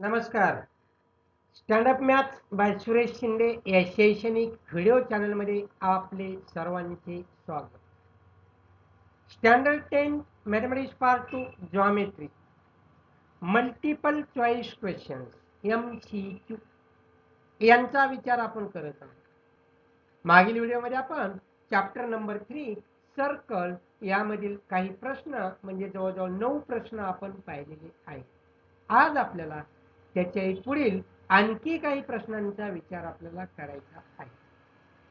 नमस्कार. Standup maths by Suresh Shinde या शैक्षणिक व्हिडिओ चॅनलमध्ये आपले सर्वांचे स्वागत. Standard 10 mathematics part 2 geometry multiple choice questions MCQ यांचा विचार आपण करत आहोत. मागील व्हिडिओमध्ये आपण चॅप्टर नंबर 3 सर्कल यामधील काही प्रश्न म्हणजे जवळजवळ 9 प्रश्न आपण पाहिलेले आहेत. आज आपल्याला त्याच्या पुढील आणखी काही प्रश्नांचा विचार आपल्याला करायचा आहे.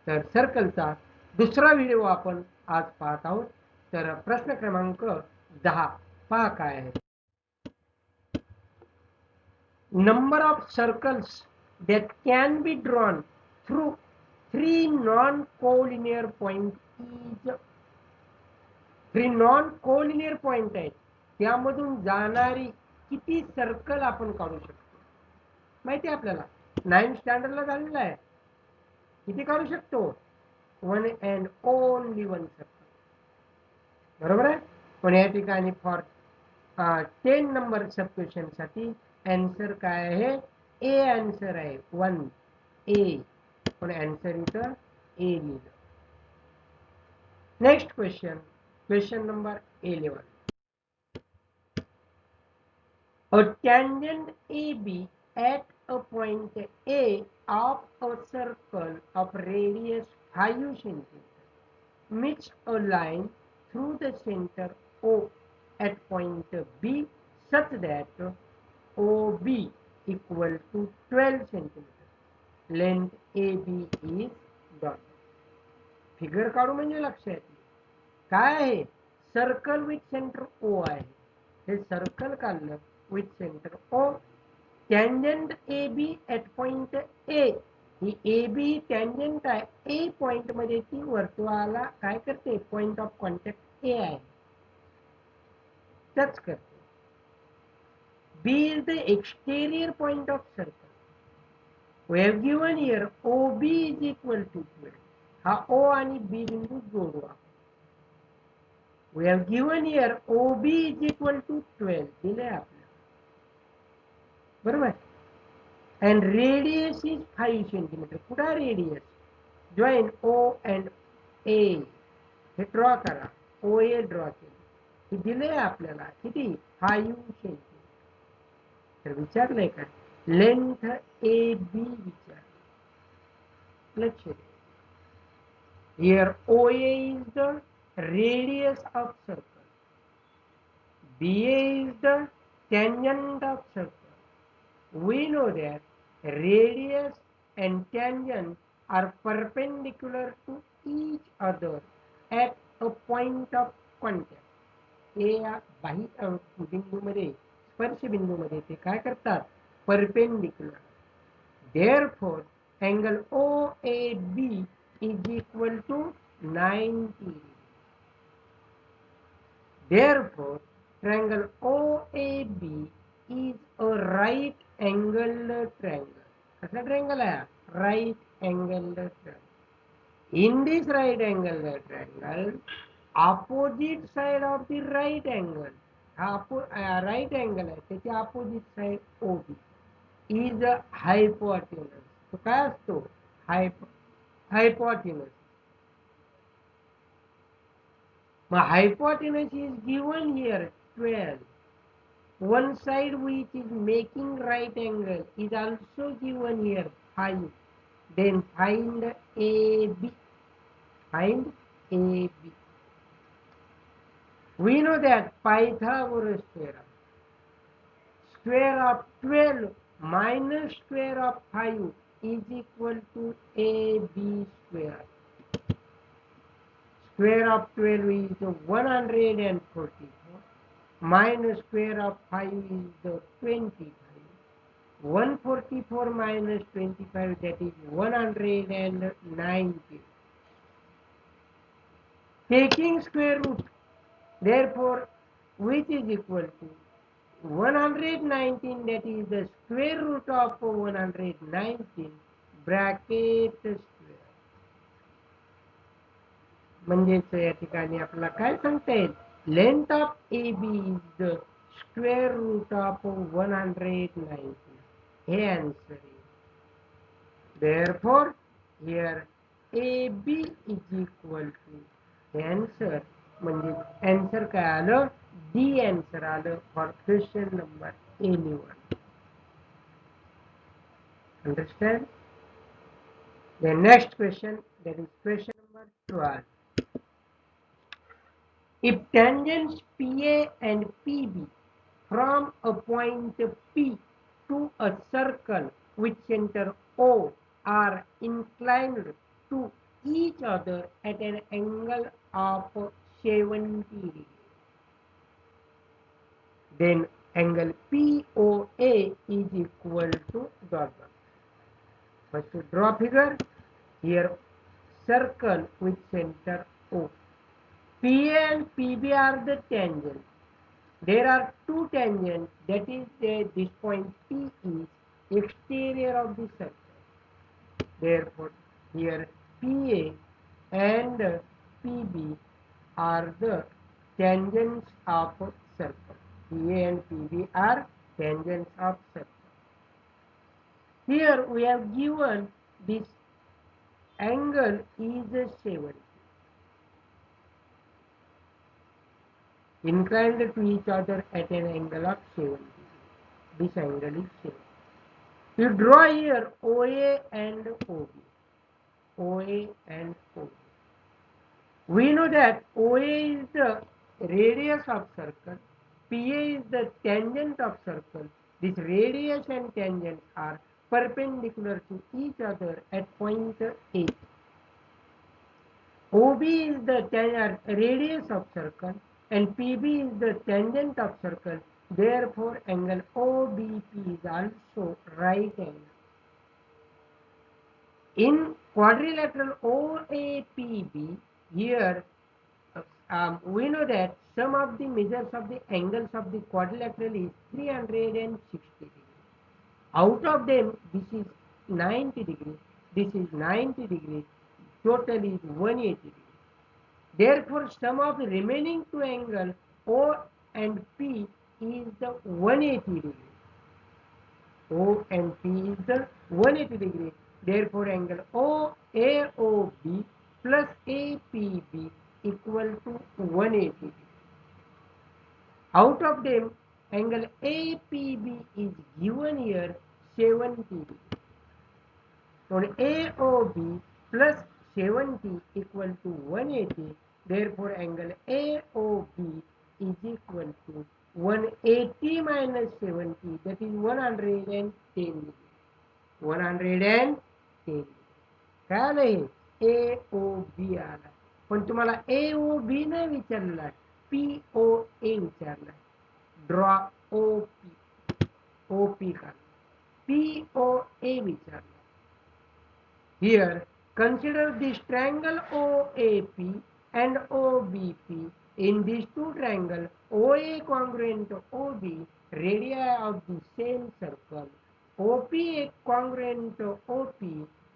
तर सर्कलचा दुसरा व्हिडिओ आपण आज पाहत आहोत. तर प्रश्न क्रमांक 10 पहा काय आहे. Number of circles that can be drawn through 3 non-collinear point is 3 non-collinear point आहेत त्यामधून जाणारी किती सर्कल आपण काढू शकतो माहिती आहे आपल्याला. 9th स्टँडर्डला झालेला आहे. किती काढू शकतो? 1 and only 1 सर्कल. बरोबर आहे. पण या ठिकाणी फॉर 10 नंबर सब क्वेश्चन साठी आन्सर काय आहे? ए आन्सर आहे 1 ए. पण आन्सर इथं ए लिहिलं. Next question, question number 11. A tangent AB at a point A of a circle of radius 5 cm meets a line through the center O at point B such that OB equal to 12 cm. Length AB is dot. Figure काढू म्हणजे लक्षात येईल काय आहे. Circle with centre O आहे. हे circle काढलं with centre O. Tangent AB at point A. He AB tangent आहे. A point मध्ये ती वर्तुळाला काय करते? पॉइंट ऑफ कॉन्टॅक्ट A आहे, टच करते. B is the exterior point of circle. We have given here OB is equal to 12. हा O आणि B बिंदू जोडू. We have given here OB is equal to 12 दिले आपल्याला. बरोबर. And radius is 5 cm. कुठे radius? Join O and A. हे draw करा. OA ड्रॉ केले. हे दिले आपल्याला किती? 5 cm. तर विचारलंय का? लेंथ AB विचार. लक्ष द्या. Here OA is the radius of circle. BA is the tangent of circle. We know that radius and tangent are perpendicular to each other at a point of contact. या बाह्य बिंदूमध्ये स्पर्श बिंदूमध्ये ते काय करतात? Perpendicular. Therefore angle OAB is equal to 90. Therefore triangle OAB is a right angled triangle. कसा triangle आहे? Right angled triangle. In this right angled triangle, opposite side of the right angle, right angle आहे त्याची opposite side OB is a hypotenuse. तो काय असतो? hypotenuse. Hypotenuse is given here 12. One side which is making right angle is also given here 5. Then find AB. Find AB. We know that Pythagoras theorem. Square of 12 minus square of 5 is equal to AB square. Square of 12 is 144 minus square of 5 is 25. 144 minus 25, that is 190. Taking square root, therefore which is equal to 119, that is the square root of 119 bracket square. म्हणजेच या ठिकाणी आपल्याला काय सांगता येईल? Length of AB is the square root of 119. हे answer is. Therefore, here AB is equal to answer. म्हणजे answer काय आलं? D answer आलं for question number A1. Understand? The next question, that is question number 12. If tangents PA and PB from a point P to a circle with center O are inclined to each other at an angle of 70 degrees, then angle POA is equal to dot dot. First to draw figure, here circle with center O. PA and PB are the tangents. There are two tangents, that is this point P is exterior of the circle. Therefore, here PA and PB are the tangents of circle. PA and PB are tangents of circle. Here we have given this angle is 70. Inclined to each other at an angle of 70. This angle is 70. You draw here OA and OB. OA and OB. We know that OA is the radius of circle, PA is the tangent of circle. This radius and tangent are perpendicular to each other at point A. OB is the radius of circle and PB is the tangent of circle. Therefore, angle OBP is also right angle. In quadrilateral OAPB, here we know that sum of the measures of the angles of the quadrilateral is 360 degrees. Out of them, this is 90 degrees, this is 90 degrees, total is 180 degrees. Therefore, sum of the remaining two angles O and P is the 180 degrees. O and P is the 180 degrees. Therefore, angle AOB plus APB equal to 180 degrees. Out of them, angle APB is given here 70 degrees. So AOB plus 70 equal to 180. Therefore, angle AOB is equal to 180 minus 70, that is 110 degrees. 110 काय आलं हे AOB आला. पण तुम्हाला AOB नाही विचारला, POA विचारला. Draw OP का POA विचारला. Here, consider this triangle OAP and OBP. In these two triangles, OA congruent to OB, radii of the same circle. OP congruent to OP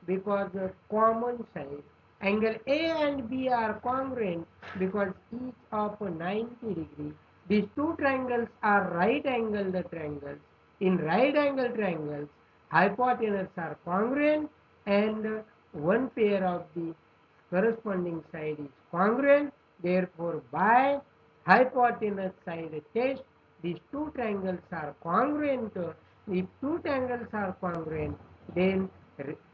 because of common side. Angle A and B are congruent because each of 90 degrees. These two triangles are right angle triangles. In right angle triangles, hypotenuse are congruent and one pair of the corresponding side is congruent. Therefore, by hypotenuse side test, these two triangles are congruent. If two triangles are congruent, then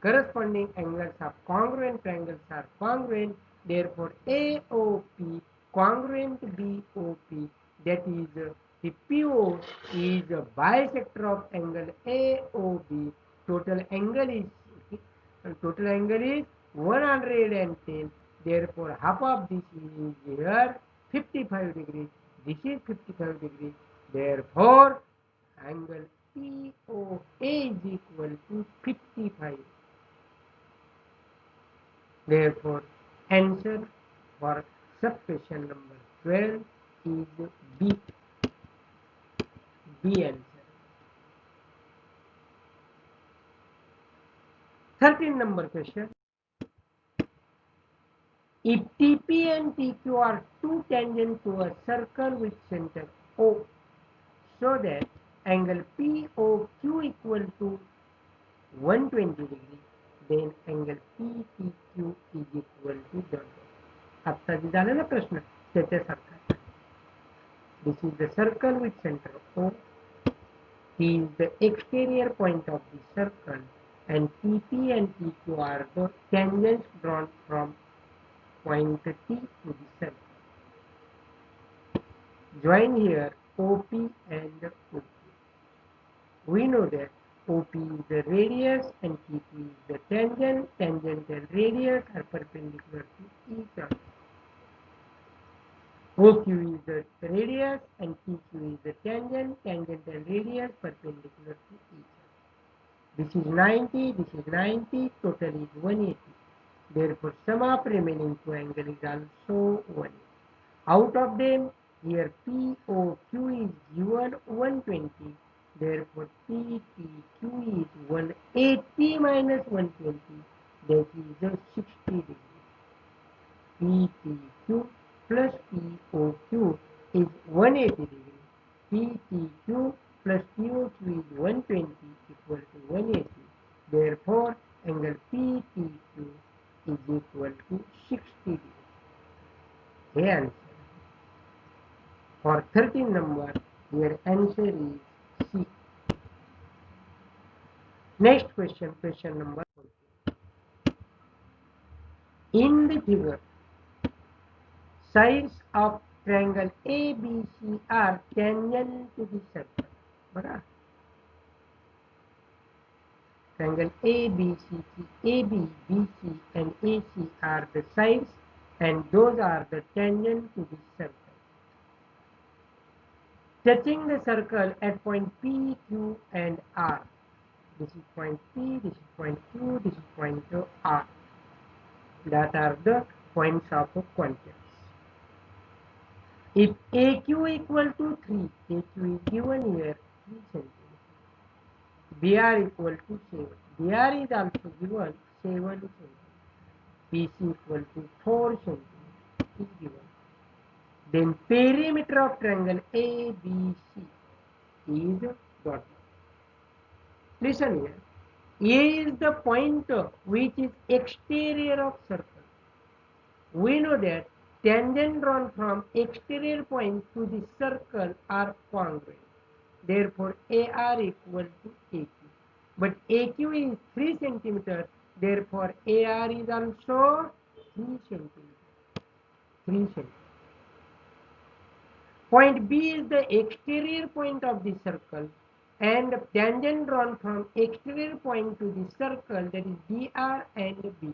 corresponding angles of congruent triangles are congruent. Therefore, AOP congruent BOP, that is the PO is a bisector of angle AOB. Total angle is 110. Therefore, half of this is here 55 degrees. This is 55 degrees. Therefore, angle POA is equal to 55. Therefore, answer for subquestion number 12 is B. B answer. 13 number question. If TP and TQ are two tangents to a circle with center O, so that angle POQ equal to 120 degree, then angle PTQ is equal to the आता जे झालं ना प्रश्न त्याच्यासारखा. This is the circle with center O. T is the exterior point of the circle, and TP and TQ are the tangents drawn from point T to the circle. Join here OP and OQ. We know that OP is the radius and TP is the tangent. Tangent and radius are perpendicular to each other. OQ is the radius and TQ is the tangent. Tangent and radius perpendicular to each other. This is 90, this is 90, total is 180. Therefore, sum of remaining two angles is also 180. Out of them, here POQ is given 120. Therefore, PTQ is 180 minus 120. That is the 60 degree. PTQ plus POQ is 180 degree. PTQ plus POQ is 120 equal to 180. Therefore, angle PTQ is equal to 60 degree. The answer. For 13 number, your answer is C. Next question, question number 14. In the figure, sides of triangle ABC are tangent to the circle. बड़ा triangle ABC, AB, BC and AC are the sides and those are the tangent to the circle. Touching the circle at point P, Q and R. This is point P, this is point Q, this is point R. That are the points of a contact. If AQ equal to 3, AQ is given here 3 cm. BR equal to 7. BR is also given 7 cm. PC equal to 4 cm is given. Then perimeter of triangle ABC is dotted. Listen here. A is the point which is exterior of circle. We know that tangent drawn from exterior point to the circle are congruent. Therefore, AR equal to AQ. But AQ is 3 centimeter. Therefore, AR is also 3 centimeter. 3 centimeter. Point B is the exterior point of the circle, and tangent drawn from exterior point to the circle, that is DR and BP.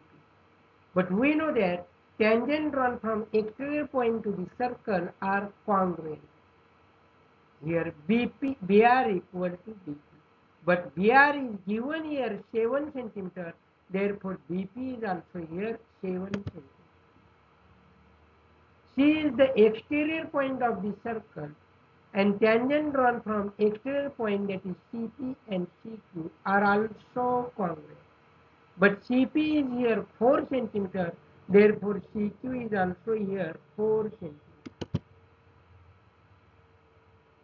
But we know that tangent drawn from exterior point to the circle are congruent. Here BR equal to BP. But BR is given here 7 centimeter. Therefore, BP is also here 7 centimeter. C is the exterior point of the circle, and tangent drawn from exterior point, that is CP and CQ, are also congruent. But CP is here 4 centimeter. Therefore, CQ is also here 4 centimeter.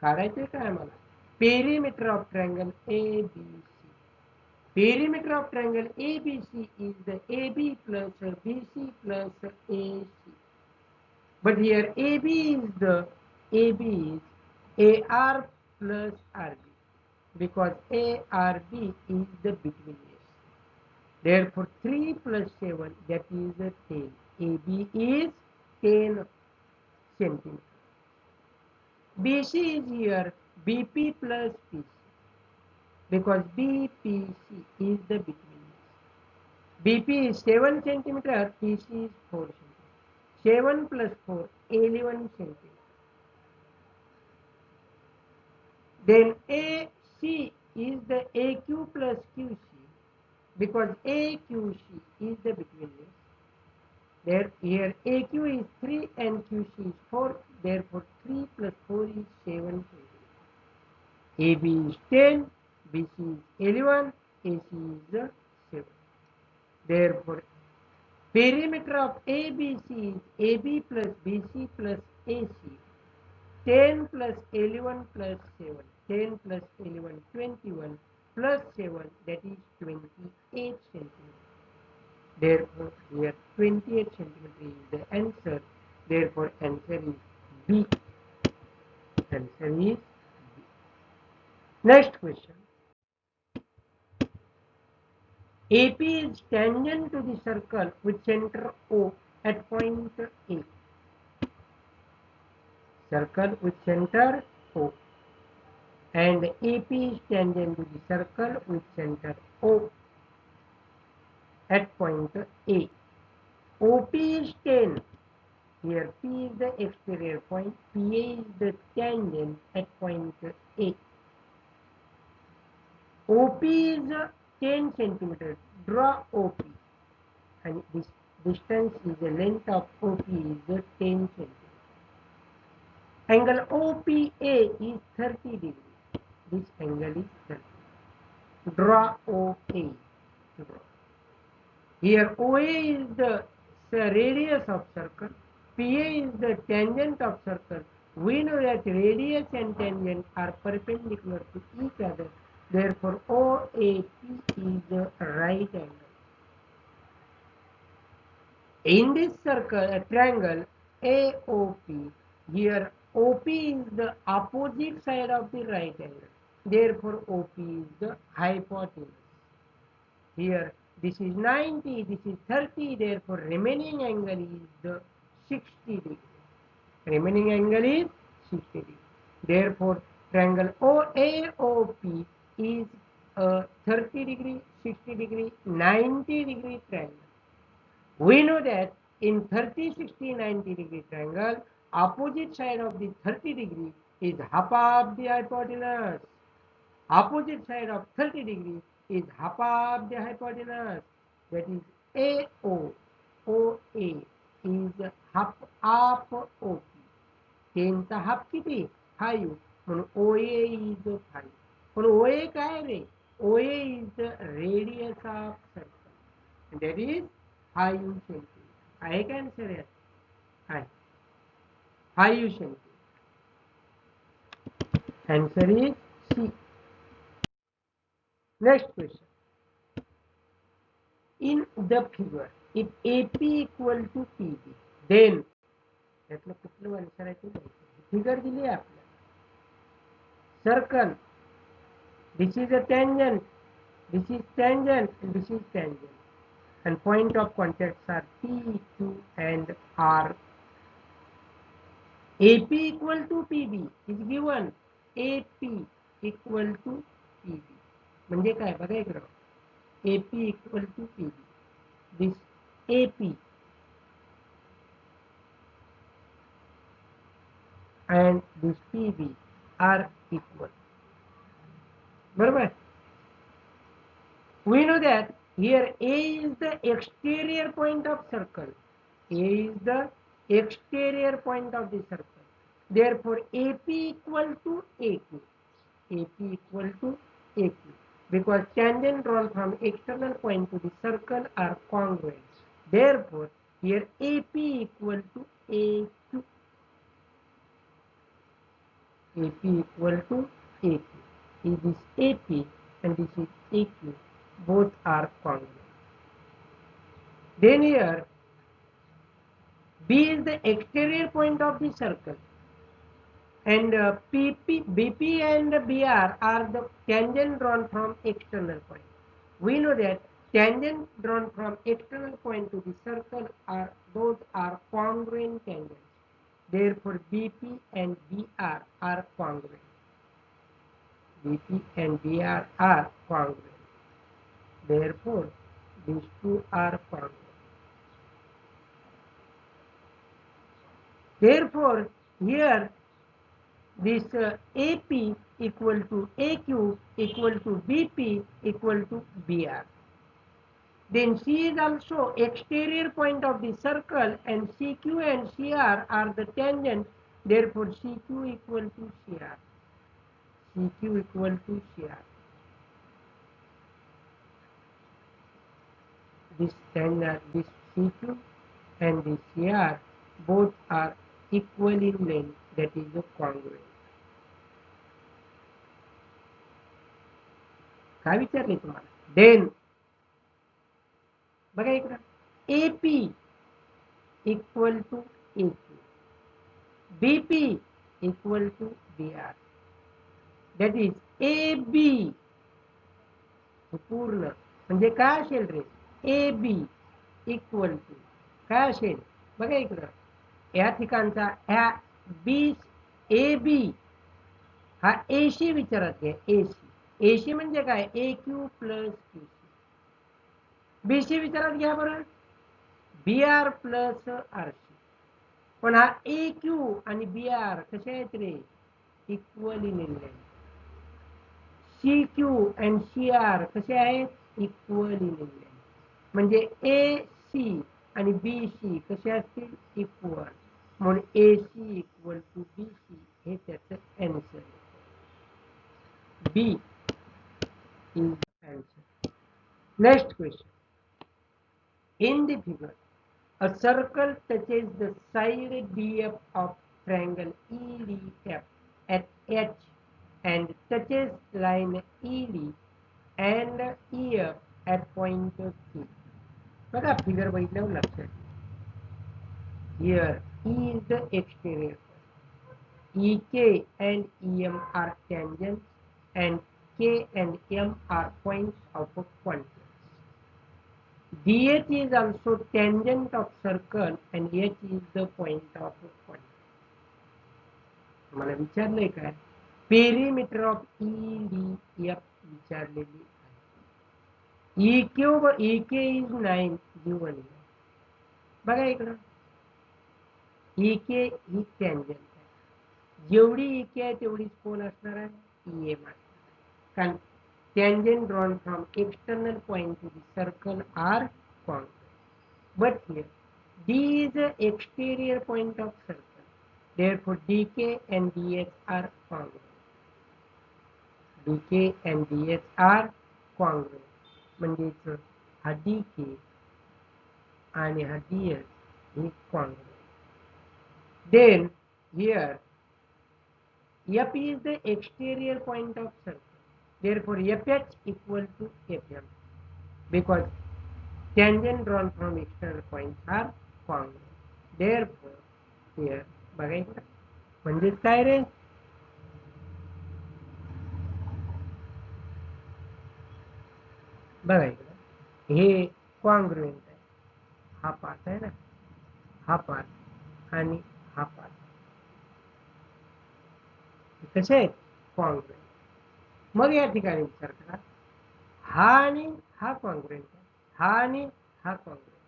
काढायचे काय आम्हाला? Perimeter of triangle ABC. Perimeter of triangle ABC is the AB plus BC plus AC. But here AB is AR plus RB, because ARB is the between. Therefore, 3 plus 7, that is 10. AB is 10 centimeter. BC is here BP plus PC, because BPC is the between. BP is 7 centimeter, PC is 4 centimeter. 7 plus 4, 11 centimeter. Then AC is the AQ plus QC, because AQC is the between. There here AQ is 3 and QC is 4. Therefore, 3 plus 4 is 7 centimeter. AB is 10, BC is 11, AC is 7. Therefore, perimeter of ABC is AB plus BC plus AC. 10 plus 11 plus 7. 10 plus 11, 21 plus 7, that is 28 centimeters. Therefore, here 28 centimeters is the answer. Therefore, answer is B. Answer is B. Next question. AP is tangent to the circle with center O at point A. Circle with center O. And AP is tangent to the circle with center O at point A. OP is 10. Here P is the exterior point, PA is the tangent at point A. OP is 10 centimeters. Draw OP. And this distance is the length of OP is 10 centimeters. Angle OPA is 30 degrees. This angle is 30. Draw OA. Here OA is the radius of circle. PA is the tangent of circle. We know that radius and tangent are perpendicular to each other. Therefore, OAP is the right angle. In this circle, triangle AOP, here OP is the opposite side of the right angle. Therefore, OP is the hypotenuse. Here, this is 90, this is 30. Therefore, remaining angle is the 60 degree. Remaining angle is 60 degree. Therefore, triangle OAOP is a 30 degree, 60 degree, 90 degree triangle. We know that in 30, 60, 90 degree triangle, opposite side of the 30 degree is half of the hypotenuse. Opposite side of 30 degree is half of the hypotenuse. That is AO. OA is half of OP. 10 चा half किती 5 म्हणून OA is 5. पण OA काय रे OA is the radius of circle. And that is 5 centimeters. आहे का answer यात आहे 5 centimeters. Answer is C. Next question. In the figure, if AP equal to PB, then त्यातलं कुठलं आन्सर आहे ते फिगर दिली आहे आपल्याला. Circle. This is a tangent. This is tangent. And this is tangent. And point of contacts are P, Q, and R. AP equal to PB is given. AP equal to PB. म्हणजे काय बघा इकडं. AP equal to PB. This AP and this PB are equal. Barabar? We know that here A is the exterior point of circle. A is the exterior point of the circle. Therefore, AP equal to AQ. AP equal to AQ. Because tangent drawn from external point to the circle are congruent. Therefore, here AP equal to AQ. AP equal to AQ. Is this AP and this is AQ. Both are congruent. Then here B is the exterior point of the circle, and BP and BR are the tangent drawn from external point. We know that tangent drawn from external point to the circle are both are congruent tangents. Therefore, BP and BR are congruent. BP and BR are congruent. Therefore, these two are congruent. Therefore, here this AP equal to AQ equal to BP equal to BR. Then C is also exterior point of the circle, and CQ and CR are the tangent. Therefore, CQ equal to CR. CQ equal to CR. This tangent, this CQ and this CR both are equal in length. That is a congruent. काय विचारले तुम्हाला? Then बघा इकडं, AP equal to AQ, BP equal to BR, that is AB पूर्ण म्हणजे काय असेल रे? AB इक्वल टू काय असेल? बघा इकडं, या ठिकाणचा ह्या बी AB हा AC विचारात घ्या. AC म्हणजे काय? AQ plus QC. BC विचारात घ्या बरं, BR प्लस RC. पण हा AQ आणि BR कसे आहेत रे? इक्वली लिहिलेले. CQ आणि CR कसे आहेत? इक्वली लिहिलेले. म्हणजे AC आणि BC कसे असतील? इक्वल. म्हणून AC इक्वल टू BC हे त्याचं answer. B is the answer. Next question. In the figure, a circle touches the side DF of triangle EDF at H and touches line ED and EF at point Q. बघा figure बघितल्यावर लक्षात. Here E is the exterior. EK and EM are tangents and K and M are points of a quadrant. DH is also tangent of circle and H is the point of a quadrant. मला विचारलंय काय? Perimeter of EDF विचारलेली आहे. EK is 9 given. बघा इकडं, EK ही tangent आहे. जेवढी EK आहे तेवढीच कोण असणार आहे? EM आहे. कारण tangent drawn from external point to the circle are congruent. But here D is the exterior point of circle. Therefore DK and DH are congruent. DK and DH are congruent. म्हणजेच हा DK आणि हा DH hey congruent. Then here F is the exterior point of circle. Therefore FH equal to FM because tangent drawn from external points are congruent. Therefore here बघायचं म्हणजेच काय रे? बघायचं हे congruent आहे. हा पार्ट आहे ना, हा पार्ट आणि हा पार्ट कसे आहेत? कॉन्ग्रुएंट. मग या ठिकाणी विचार करा, हा आणि हा कॉन्ग्रुएंट आहे, हा आणि हा कॉन्ग्रुएंट.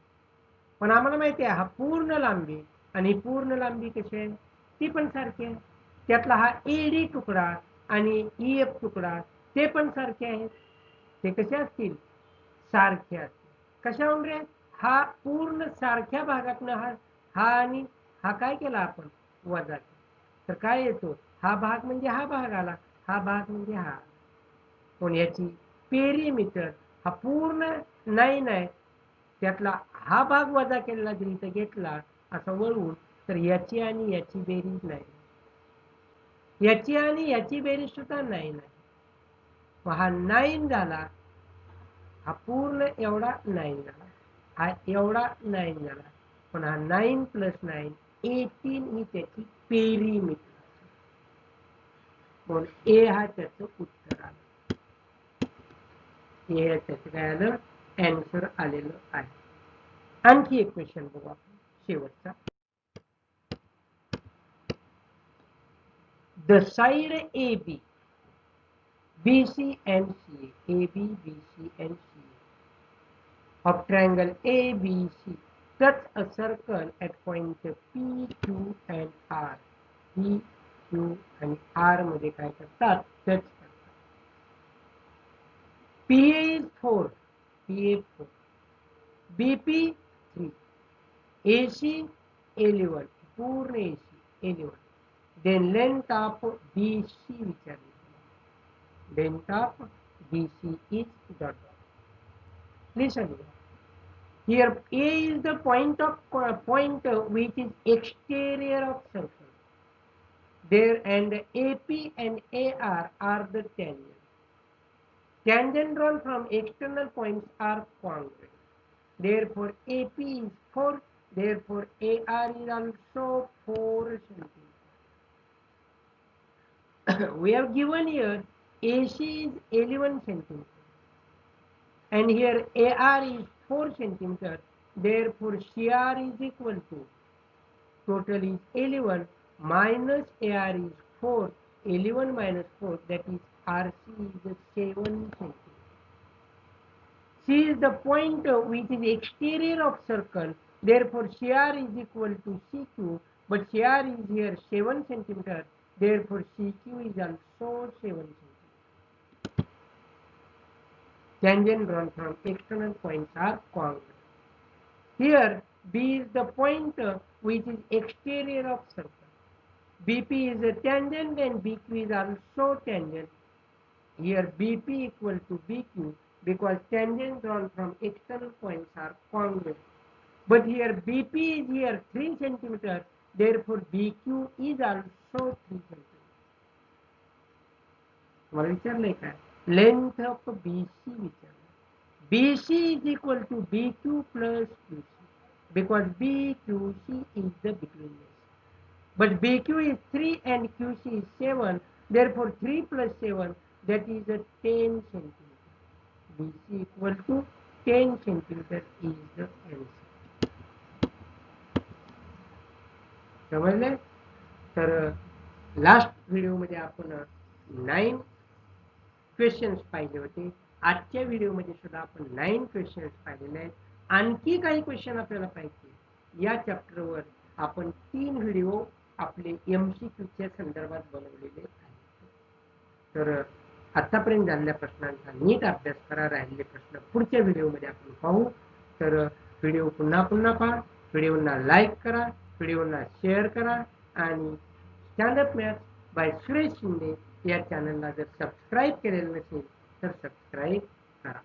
पण आम्हाला माहिती आहे हा पूर्ण लांबी आणि पूर्ण लांबी कशी आहे? ती पण सारखी आहे. त्यातला हा ED तुकडा आणि EF तुकडा ते पण सारखे आहेत. ते कसे असतील? सारखे असतील. कशावरून रे? हा पूर्ण सारख्या भागातनं हा आणि हा काय केला आपण? वजा. तर काय येतो? हा भाग म्हणजे हा भाग आला, हा भाग म्हणजे हा. पण याची पेरिमीटर हा पूर्ण 9 आहे, त्यातला हा भाग वजा केलेला जरी इथं घेतला असं वळवून, तर याची आणि याची बेरीज नाही, याची आणि याची बेरीज सुद्धा 9 आहे. हा 9 झाला, हा पूर्ण एवढा 9 झाला, हा एवढा 9 झाला. पण हा 9 प्लस 9 18 ही त्याची पेरिमीटर. म्हणून ए हा त्याचं उत्तर आलं. हे त्याचं काय आलं? आन्सर आलेलं आहे. आणखी एक क्वेश्चन बघू आपण शेवटचा. The side AB, BC and CA, AB, BC and CA of triangle ABC touch a circle at point P, Q and R. P, Q आणि R मध्ये काय करतात? टच करतात. PA is 4, PA 4, BP 3, AC 11, पूर्ण AC 11. Then length of BC विचारली. Length of BC is dot dot. Listen here. A is the point which is exterior of circle. There and AP and AR are the tangents. Tangent drawn from external points are congruent. Therefore, AP is 4. Therefore, AR is also 4 centimeter. We have given here AC is 11 centimeter. And here AR is 4 centimeter. Therefore, CR is equal to total is 11 minus AR is 4. 11 minus 4, that is RC is 7 centimeter. C is the point which is exterior of circle. Therefore, CR is equal to CQ. But CR is here 7 centimeter. Therefore, CQ is also 7 centimeter. Tangent drawn from external points are congruent. Here, B is the point which is exterior of circle. BP is a tangent and BQ is also tangent. Here BP equal to BQ because tangents drawn from external points are congruent. But here BP is here 3 centimeter. Therefore BQ is also 3 centimeter. मला विचारलंय काय length of BC विचारलं. BC is equal to BQ plus QC because BQC is the betweenness. But BQ is 3 and QC is 7. Therefore 3 plus 7, that is a 10 centimeter. BC equal to 10 centimeter is the answer. समजले? तर last video मध्ये आपण 9 questions पाहिले होते. आजच्या video मध्ये सुद्धा आपण 9 क्वेश्चन्स पाहिलेले आहेत. आणखी काही क्वेश्चन आपल्याला पाहिजे या चॅप्टरवर आपण 3 व्हिडिओ आपले MCQच्या संदर्भात बनवलेले आहेत. तर आतापर्यंत झालेल्या प्रश्नांचा नीट अभ्यास करा. राहिलेले प्रश्न पुढच्या व्हिडिओमध्ये आपण पाहू. तर व्हिडिओ पुन्हा पहा. व्हिडिओना लाईक करा, व्हिडिओना शेअर करा आणि standup maths by Suresh Shinde या चॅनलला जर सबस्क्राईब केलेलं नसेल तर सबस्क्राईब करा.